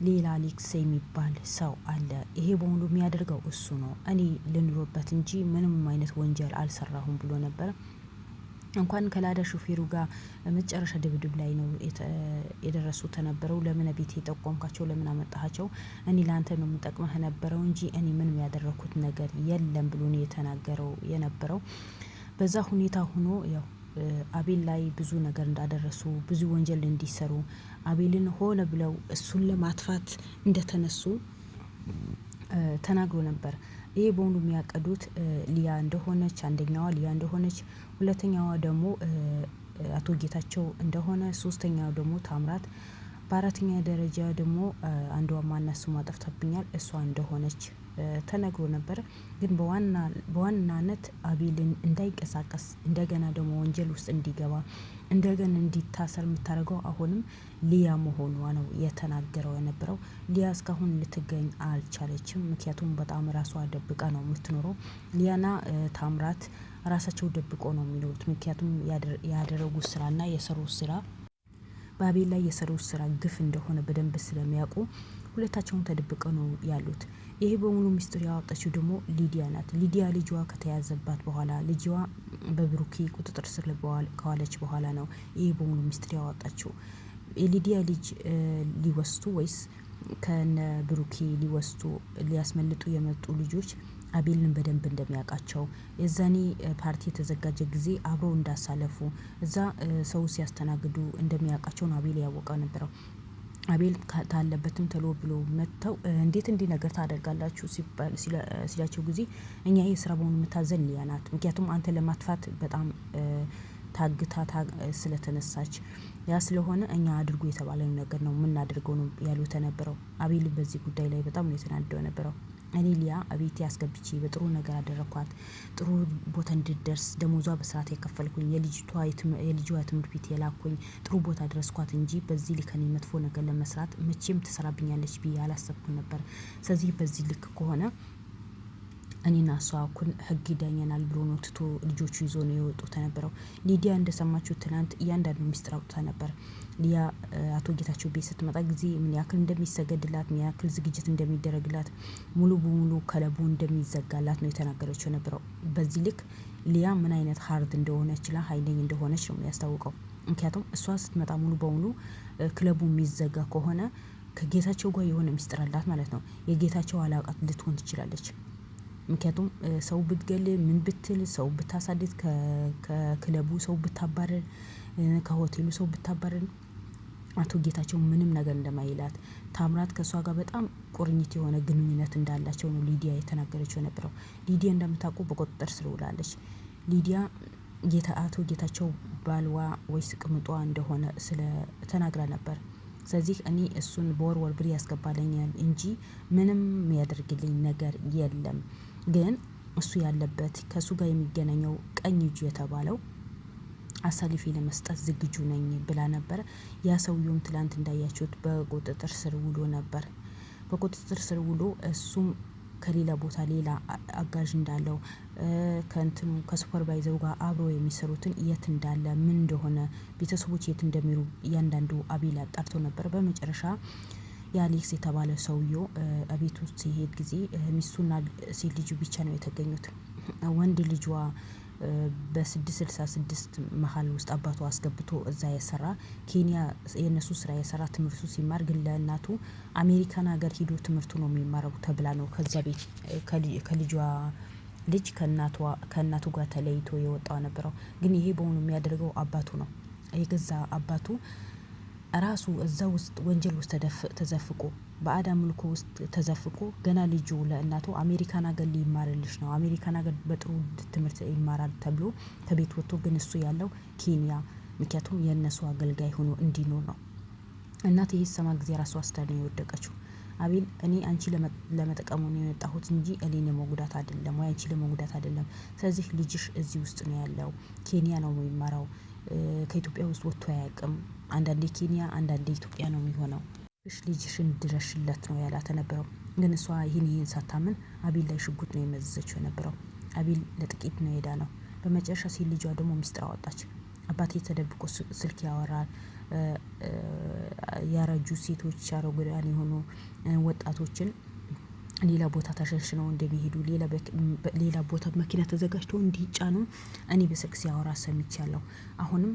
ሌላ ሌክስ የሚባል ሰው አለ። ይሄ በሙሉ የሚያደርገው እሱ ነው። እኔ ልኑርበት እንጂ ምንም አይነት ወንጀል አልሰራሁም ብሎ ነበር። እንኳን ከላዳ ሹፌሩ ጋር መጨረሻ ድብድብ ላይ ነው የደረሱ ተነበረው። ለምን ቤት የጠቆምካቸው ለምን አመጣሃቸው? እኔ ላንተ ነው የምጠቅመህ ነበረው እንጂ እኔ ምንም ያደረኩት ነገር የለም ብሎ ነው የተናገረው የነበረው። በዛ ሁኔታ ሆኖ ያው አቤል ላይ ብዙ ነገር እንዳደረሱ ብዙ ወንጀል እንዲሰሩ አቤልን ሆነ ብለው እሱን ለማጥፋት እንደተነሱ ተናግሮ ነበር። ይሄ በሙሉ የሚያቀዱት ሊያ እንደሆነች አንደኛዋ ሊያ እንደሆነች፣ ሁለተኛዋ ደግሞ አቶ ጌታቸው እንደሆነ፣ ሶስተኛው ደግሞ ታምራት፣ በአራተኛ ደረጃ ደግሞ አንዷ ማናት ስሟ ጠፍታብኛል እሷ እንደሆነች ተነግሮ ነበር። ግን በዋናነት አቤልን እንዳይንቀሳቀስ እንደገና ደግሞ ወንጀል ውስጥ እንዲገባ እንደገና እንዲታሰር የምታደርገው አሁንም ሊያ መሆኗ ነው የተናገረው የነበረው። ሊያ እስካሁን ልትገኝ አልቻለችም። ምክንያቱም በጣም ራሷ ደብቃ ነው የምትኖረው። ሊያና ታምራት ራሳቸው ደብቆ ነው የሚኖሩት። ምክንያቱም ያደረጉት ስራና የሰሩት ስራ በአቤል ላይ የሰሩት ስራ ግፍ እንደሆነ በደንብ ስለሚያውቁ ሁለታቸውን ተደብቀው ነው ያሉት። ይሄ በሙሉ ሚስጥር ያወጣችው ደግሞ ሊዲያ ናት። ሊዲያ ልጅዋ ከተያዘባት በኋላ ልጅዋ በብሩኬ ቁጥጥር ስር ከዋለች በኋላ ነው ይሄ በሙሉ ሚስጥር ያወጣችው። የሊዲያ ልጅ ሊወስዱ ወይስ ከነ ብሩኬ ሊያስመልጡ የመጡ ልጆች አቤልን በደንብ እንደሚያውቃቸው የዛኔ ፓርቲ የተዘጋጀ ጊዜ አብረው እንዳሳለፉ እዛ ሰው ሲያስተናግዱ እንደሚያውቃቸው ነው አቤል ያወቀው ነበረው። አቤል ታለበትም ተሎ ብሎ መጥተው እንዴት እንዲህ ነገር ታደርጋላችሁ ሲላቸው ጊዜ እኛ ይሄ ስራ በሆኑ የምታዘን ሊያ ናት። ምክንያቱም አንተ ለማጥፋት በጣም ታግታ ስለተነሳች ያ ስለሆነ እኛ አድርጎ የተባለን ነገር ነው የምናደርገው ነው ያሉት ነበረው። አቤል በዚህ ጉዳይ ላይ በጣም ነው የተናደደው ነበረው። እኔ ሊያ አቤቴ አስገብቼ በጥሩ ነገር አደረኳት፣ ጥሩ ቦታ እንድትደርስ ደሞዟ በስርዓት የከፈልኩኝ፣ የልጇ ትምህርት ቤት የላኩኝ፣ ጥሩ ቦታ ድረስኳት እንጂ በዚህ ልክ እኔ መጥፎ ነገር ለመስራት መቼም ትሰራብኛለች ብዬ አላሰብኩም ነበር። ስለዚህ በዚህ ልክ ከሆነ እኔና እሷ እኩል ህግ ይዳኘናል ብሎ ነው ትቶ ልጆቹ ይዞ ነው የወጡት ነበረው። ሊዲያ እንደሰማችሁ ትናንት እያንዳንዱ ሚስጥር አውጥታ ነበር። ሊያ አቶ ጌታቸው ቤት ስትመጣ ጊዜ ምን ያክል እንደሚሰገድላት ምን ያክል ዝግጅት እንደሚደረግላት ሙሉ በሙሉ ከለቡ እንደሚዘጋላት ነው የተናገረችው ነበረው። በዚህ ልክ ሊያ ምን አይነት ሀርድ እንደሆነችና ኃይለኛ እንደሆነች ነው ያስታውቀው። ምክንያቱም እሷ ስትመጣ ሙሉ በሙሉ ክለቡ የሚዘጋ ከሆነ ከጌታቸው ጋር የሆነ ሚስጥር አላት ማለት ነው። የጌታቸው አላቃት ልትሆን ትችላለች። ምክንያቱም ሰው ብትገል ምን ብትል ሰው ብታሳድድ ከክለቡ ሰው ብታባረር ከሆቴሉ ሰው ብታባረር አቶ ጌታቸው ምንም ነገር እንደማይላት ታምራት ከሷ ጋር በጣም ቁርኝት የሆነ ግንኙነት እንዳላቸው ነው ሊዲያ የተናገረችው ነበረው። ሊዲያ እንደምታውቁ በቁጥጥር ስር ውላለች። ሊዲያ አቶ ጌታቸው ባልዋ ወይስ ቅምጧ እንደሆነ ተናግራ ነበር። ስለዚህ እኔ እሱን በወር ብር ያስገባልኛል እንጂ ምንም የሚያደርግልኝ ነገር የለም። ግን እሱ ያለበት ከሱ ጋር የሚገናኘው ቀኝ እጁ የተባለው አሳልፌ ለመስጠት ዝግጁ ነኝ ብላ ነበር። ያ ሰውየውም ትላንት እንዳያችሁት በቁጥጥር ስር ውሎ ነበር። በቁጥጥር ስር ውሎ እሱም ከሌላ ቦታ ሌላ አጋዥ እንዳለው ከሱፐርቫይዘሩ ጋር አብሮ የሚሰሩትን የት እንዳለ ምን እንደሆነ ቤተሰቦች የት እንደሚሩ እያንዳንዱ አቤል አጣርቶ ነበር። በመጨረሻ የአሌክስ የተባለ ሰውየው ቤት ውስጥ ሲሄድ ጊዜ ሚስቱና ሴት ልጁ ብቻ ነው የተገኙት። ወንድ ልጇ በ666 መሀል ውስጥ አባቱ አስገብቶ እዛ የሰራ ኬንያ የነሱ ስራ የሰራ ትምህርቱ ሲማር ግን ለእናቱ አሜሪካን ሀገር ሂዶ ትምህርቱ ነው የሚማረው ተብላ ነው ከዛ ቤት ከልጇ ልጅ ከእናቱ ጋር ተለይቶ የወጣው ነበረው። ግን ይሄ በሆኑ የሚያደርገው አባቱ ነው። የገዛ አባቱ ራሱ እዛ ውስጥ ወንጀል ውስጥ ተዘፍቆ በአዳም ምልኮ ውስጥ ተዘፍቆ ገና ልጁ ለእናቱ አሜሪካን ሀገር ሊማርልሽ ነው አሜሪካን ሀገር በጥሩ ትምህርት ይማራል ተብሎ ከቤት ወጥቶ ግን እሱ ያለው ኬንያ ምክንያቱም የእነሱ አገልጋይ ሆኖ እንዲኖር ነው። እናት ይሄ ሰማ ጊዜ ራሱ አስተዳደኝ የወደቀችው አቤል እኔ አንቺ ለመጠቀሙ ነው የመጣሁት እንጂ እኔን ለመጉዳት አይደለም ወይ አንቺ ለመጉዳት አይደለም። ስለዚህ ልጅሽ እዚህ ውስጥ ነው ያለው ኬንያ ነው የሚማረው ከኢትዮጵያ ውስጥ ወጥቶ አያውቅም። አንዳንዴ ኬንያ አንዳንዴ ኢትዮጵያ ነው የሚሆነው። ልጅሽን ድረሽለት ነው ያላት ነበረው። ግን እሷ ይህን ሳታምን አቤል ላይ ሽጉጥ ነው የመዘዘችው ነበረው። አቤል ለጥቂት ነው ሄዳ ነው። በመጨረሻ ሴት ልጇ ደግሞ ሚስጥር አወጣች። አባቴ ተደብቆ ስልክ ያወራል ያረጁ ሴቶች አረጋውያን የሆኑ ወጣቶችን ሌላ ቦታ ተሸንሽነው እንደሚሄዱ ሌላ ቦታ መኪና ተዘጋጅቶ እንዲጫኑ እኔ በስልክ ሲያወራ ሰምቻለሁ። አሁንም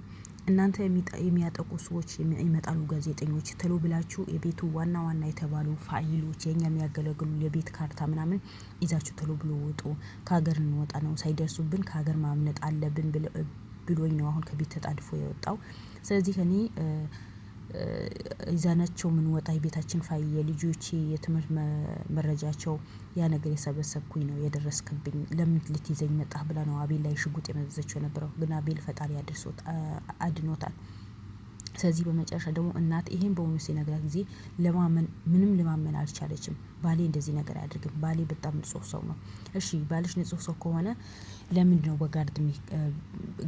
እናንተ የሚያጠቁ ሰዎች ይመጣሉ፣ ጋዜጠኞች ተሎ ብላችሁ የቤቱ ዋና ዋና የተባሉ ፋይሎች የኛ የሚያገለግሉ የቤት ካርታ ምናምን ይዛችሁ ተሎ ብሎ ወጡ፣ ከሀገር እንወጣ ነው፣ ሳይደርሱብን ከሀገር ማምለጥ አለብን ብሎኝ ነው አሁን ከቤት ተጣድፎ የወጣው። ስለዚህ እኔ ይዛናቸው ምን ወጣ የቤታችን ፋይ የልጆቼ የትምህርት መረጃቸው ያ ነገር የሰበሰብኩኝ ነው የደረስክብኝ፣ ለምን ልትይዘኝ መጣህ ብላ ነው አቤል ላይ ሽጉጥ የመዘዘችው ነበረው። ግን አቤል ፈጣሪ አድኖታል። ስለዚህ በመጨረሻ ደግሞ እናት ይሄን በሆኑ ሲነግራት ጊዜ ምንም ለማመን አልቻለችም። ባሌ እንደዚህ ነገር አያደርግም፣ ባሌ በጣም ንጹህ ሰው ነው። እሺ ባልሽ ንጹህ ሰው ከሆነ ለምንድን ነው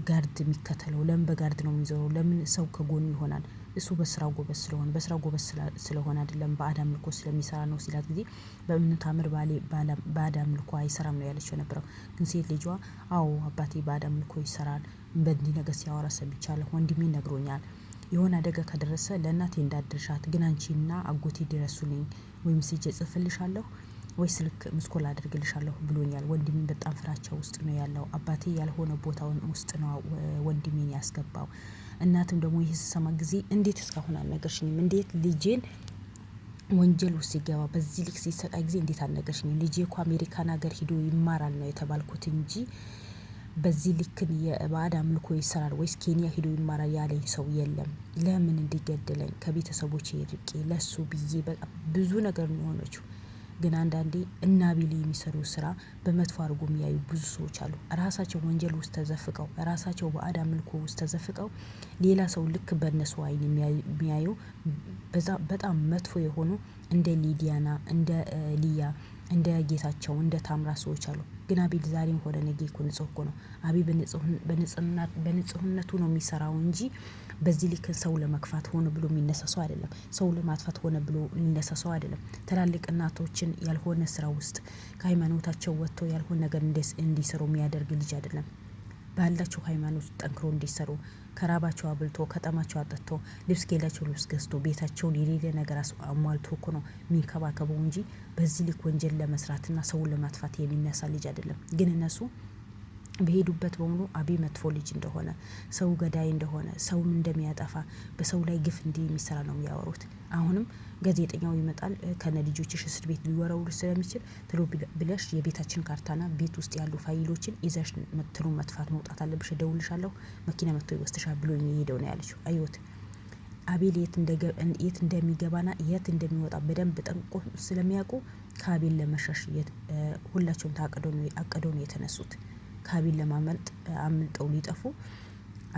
ጋርድ የሚከተለው? ለምን በጋርድ ነው የሚዞረው? ለምን ሰው ከጎኑ ይሆናል? እሱ በስራው ጎበዝ ስለሆነ አይደለም፣ በአድ አምልኮ ስለሚሰራ ነው ሲላት ጊዜ በእምነት አምር ባሌ በአድ አምልኮ አይሰራም ነው ያለችው የነበረው። ግን ሴት ልጇ አዎ አባቴ በአድ አምልኮ ይሰራል፣ በእንዲህ ነገር ሲያወራ ሰምቻለሁ፣ ወንድሜ ነግሮኛል፣ የሆነ አደጋ ከደረሰ ለእናቴ እንዳደርሻት፣ ግን አንቺና አጎቴ ድረሱልኝ፣ ወይም ሲጀ ጽፍልሻለሁ ወይ ስልክ ምስኮል አድርግልሻለሁ ብሎኛል። ወንድሜን በጣም ፍራቻ ውስጥ ነው ያለው። አባቴ ያልሆነ ቦታውን ውስጥ ነው ወንድሜን ያስገባው። እናትም ደግሞ ይህ ስሰማ ጊዜ እንዴት እስካሁን አልነገርሽኝም? እንዴት ልጄን ወንጀል ውስጥ ሲገባ በዚህ ልክ ሲሰቃይ ጊዜ እንዴት አልነገርሽኝም? ልጄ እኮ አሜሪካን ሀገር ሂዶ ይማራል ነው የተባልኩት እንጂ በዚህ ልክን የባዕድ አምልኮ ይሰራል ወይስ ኬንያ ሂዶ ይማራል ያለኝ ሰው የለም። ለምን እንዲገደለኝ ከቤተሰቦቼ ርቄ ለሱ ብዬ በጣም ብዙ ነገር ነው የሆነችው። ግን አንዳንዴ እና አቤል የሚሰሩ ስራ በመጥፎ አድርጎ የሚያዩ ብዙ ሰዎች አሉ። ራሳቸው ወንጀል ውስጥ ተዘፍቀው ራሳቸው ባዕድ አምልኮ ውስጥ ተዘፍቀው ሌላ ሰው ልክ በእነሱ አይን የሚያዩ በጣም መጥፎ የሆኑ እንደ ሊዲያና፣ እንደ ሊያ፣ እንደ ጌታቸው፣ እንደ ታምራ ሰዎች አሉ። ግን አቤል ዛሬም ሆነ ነገ እኮ ንጹህ እኮ ነው። አቤል በንጹህነቱ ነው የሚሰራው እንጂ በዚህ ልክ ሰው ለመክፋት ሆነ ብሎ የሚነሳ ሰው አይደለም። ሰው ለማጥፋት ሆነ ብሎ የሚነሳ ሰው አይደለም። ትላልቅ እናቶችን ያልሆነ ስራ ውስጥ ከሃይማኖታቸው ወጥተው ያልሆነ ነገር እንዲሰሩ የሚያደርግ ልጅ አይደለም። ባላቸው ሃይማኖት ጠንክሮ እንዲሰሩ ከራባቸው አብልቶ ከጠማቸው አጠጥቶ ልብስ ከሌላቸው ልብስ ገዝቶ ቤታቸውን የሌለ ነገር አሟልቶ እኮ ነው የሚንከባከበው እንጂ በዚህ ልክ ወንጀል ለመስራትና ሰውን ለማጥፋት የሚነሳ ልጅ አይደለም። ግን እነሱ በሄዱበት በሙሉ አቤል መጥፎ ልጅ እንደሆነ፣ ሰው ገዳይ እንደሆነ፣ ሰውም እንደሚያጠፋ፣ በሰው ላይ ግፍ እንዲህ የሚሰራ ነው የሚያወሩት። አሁንም ጋዜጠኛው ይመጣል ከነ ልጆችሽ እስር ቤት ሊወረውር ስለሚችል ትሎ ብለሽ የቤታችን ካርታና ቤት ውስጥ ያሉ ፋይሎችን ይዘሽ ትሎ መጥፋት መውጣት አለብሽ፣ እደውልልሻለሁ፣ መኪና መጥቶ ይወስድሻል ብሎ የሚሄደው ነው ያለችው። አዩት አቤል የት እንደሚገባና የት እንደሚወጣ በደንብ ጠንቅቆ ስለሚያውቁ ከአቤል ለመሸሽ ሁላቸውም አቅደው ነው የተነሱት። ከአቤል ለማመልጥ አምልጠው ሊጠፉ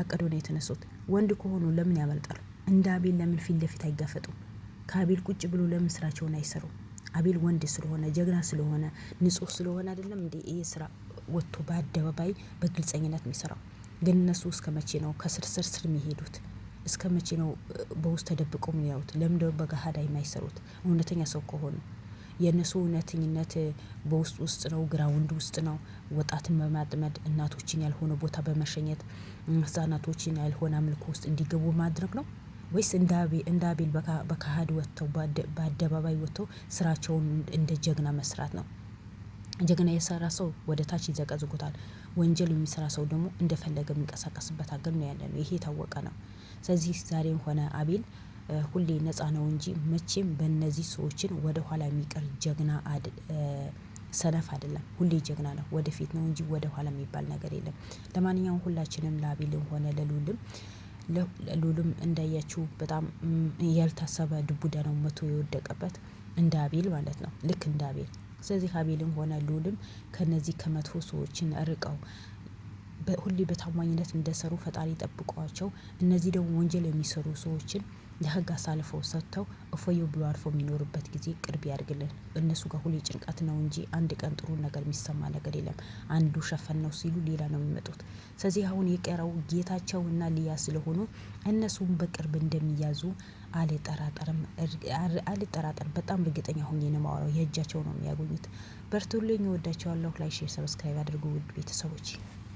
አቅደው ነው የተነሱት። ወንድ ከሆኑ ለምን ያመልጣሉ? እንደ አቤል ለምን ፊት ለፊት አይጋፈጡም? ከአቤል ቁጭ ብሎ ለምን ስራቸውን አይሰሩ? አቤል ወንድ ስለሆነ ጀግና ስለሆነ ንጹህ ስለሆነ አይደለም እንዴ ይሄ ስራ ወጥቶ በአደባባይ በግልጸኝነት የሚሰራው? ግን እነሱ እስከ መቼ ነው ከስር ስር የሚሄዱት? እስከ መቼ ነው በውስጥ ተደብቀው የሚያዩት? ለምን ደግሞ በገሃድ የማይሰሩት? እውነተኛ ሰው ከሆኑ የእነሱ እውነተኝነት በውስጥ ነው፣ ግራውንድ ውስጥ ነው። ወጣትን በማጥመድ እናቶችን ያልሆነ ቦታ በመሸኘት ህጻናቶችን ያልሆነ አምልኮ ውስጥ እንዲገቡ ማድረግ ነው ወይስ እንደ አቤል በካሃድ ወጥተው በአደባባይ ወጥተው ስራቸውን እንደ ጀግና መስራት ነው? ጀግና የሰራ ሰው ወደ ታች ይዘቀዝቁታል። ወንጀል የሚሰራ ሰው ደግሞ እንደፈለገ የሚንቀሳቀስበት ሀገር ነው ያለነው። ይሄ የታወቀ ነው። ስለዚህ ዛሬም ሆነ አቤል ሁሌ ነፃ ነው እንጂ መቼም በእነዚህ ሰዎችን ወደ ኋላ የሚቀር ጀግና ሰነፍ አይደለም። ሁሌ ጀግና ነው፣ ወደፊት ነው እንጂ ወደ ኋላ የሚባል ነገር የለም። ለማንኛውም ሁላችንም ለአቤልም ሆነ ለሉልም እንዳያችሁ በጣም ያልታሰበ ዱቡዳ ነው መቶ የወደቀበት እንደ አቤል ማለት ነው፣ ልክ እንደ አቤል። ስለዚህ አቤልም ሆነ ሉልም ከነዚህ ከመጥፎ ሰዎችን ርቀው ሁሌ በታማኝነት እንደሰሩ ፈጣሪ ጠብቋቸው። እነዚህ ደግሞ ወንጀል የሚሰሩ ሰዎችን ለህግ አሳልፈው ሰጥተው እፎየው ብሎ አልፎ የሚኖርበት ጊዜ ቅርብ ያድርግልን። እነሱ ጋር ሁሌ ጭንቀት ነው እንጂ አንድ ቀን ጥሩ ነገር የሚሰማ ነገር የለም። አንዱ ሸፈን ነው ሲሉ ሌላ ነው የሚመጡት። ስለዚህ አሁን የቀረው ጌታቸው እና ሊያ ስለሆኑ እነሱም በቅርብ እንደሚያዙ አልጠራጠርም። በጣም እርግጠኛ ሆኜ ነው የማወራው። የእጃቸው ነው የሚያገኙት። በርቱልኝ። እወዳቸዋለሁ። ላይክ፣ ሼር፣ ሰብስክራይብ አድርጉ ውድ ቤተሰቦች።